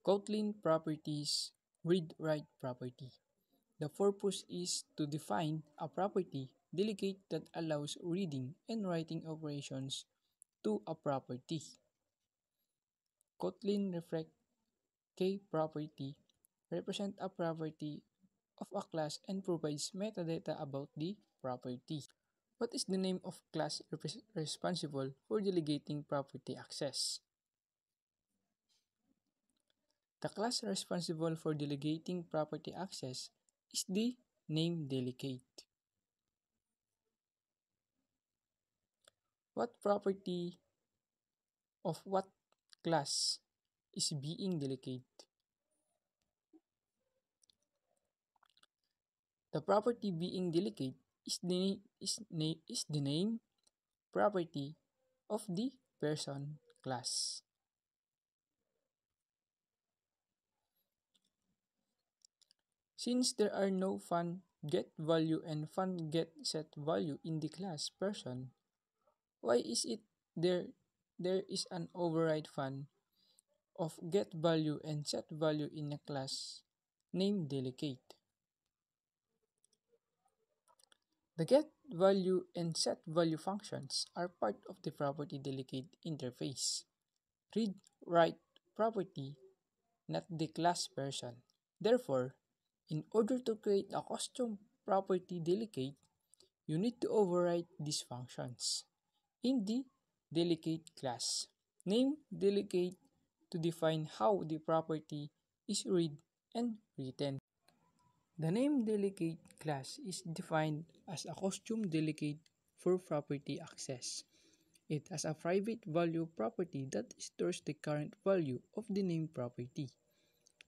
Kotlin properties read-write property. The purpose is to define a property delegate that allows reading and writing operations to a property. Kotlin reflect K property represent a property of a class and provides metadata about the property. What is the name of class responsible for delegating property access? The class responsible for delegating property access is the name delegate. What property of what class is being delegated? The property being delegated is the name property of the person class. Since there are no fun get value and fun get set value in the class person, why is it there is an override fun of get value and set value in a class named delegate? The get value and set value functions are part of the property delegate interface. Read-write property, not the class person. Therefore, in order to create a custom property delegate, you need to override these functions in the delegate class. Name delegate to define how the property is read and written. The name delegate class is defined as a custom delegate for property access. It has a private value property that stores the current value of the name property.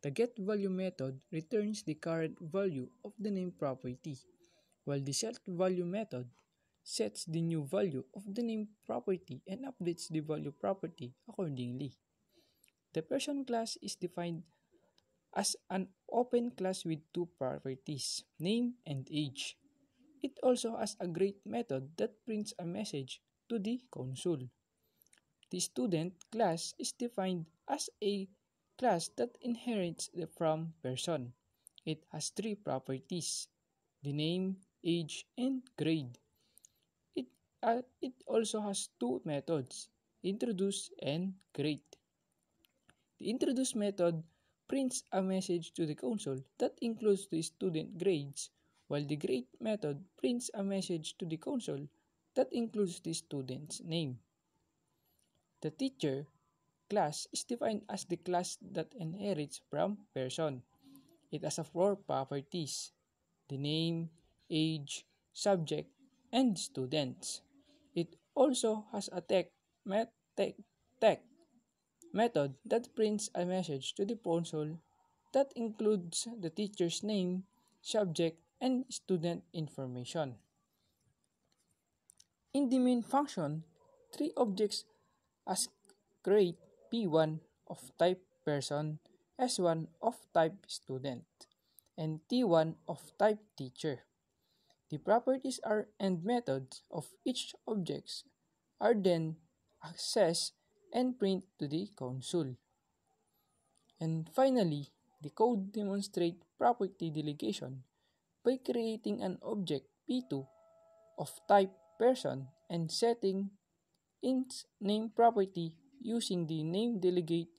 The getValue method returns the current value of the name property, while the setValue method sets the new value of the name property and updates the value property accordingly. The person class is defined as an open class with two properties, name and age. It also has a grade method that prints a message to the console. The student class is defined as a class that inherits from person. It has three properties, the name, age, and grade. It also has two methods, introduce and grade. The introduce method prints a message to the console that includes the student grades, while the grade method prints a message to the console that includes the student's name. The teacher class is defined as the class that inherits from person. It has four properties, the name, age, subject, and students. It also has a tech method that prints a message to the console that includes the teacher's name, subject, and student information. In the main function, three objects as create P1 of type person, S1 of type student, and T1 of type teacher. The properties and methods of each object are then accessed and print to the console. And finally, the code demonstrates property delegation by creating an object P2 of type person and setting its name property using the name delegate.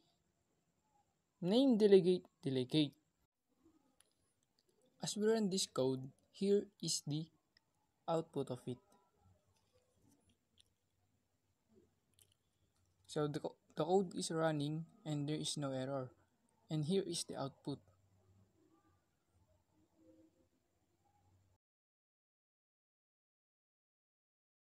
As we run this code, here is the output of it. So the code is running and there is no error. And here is the output.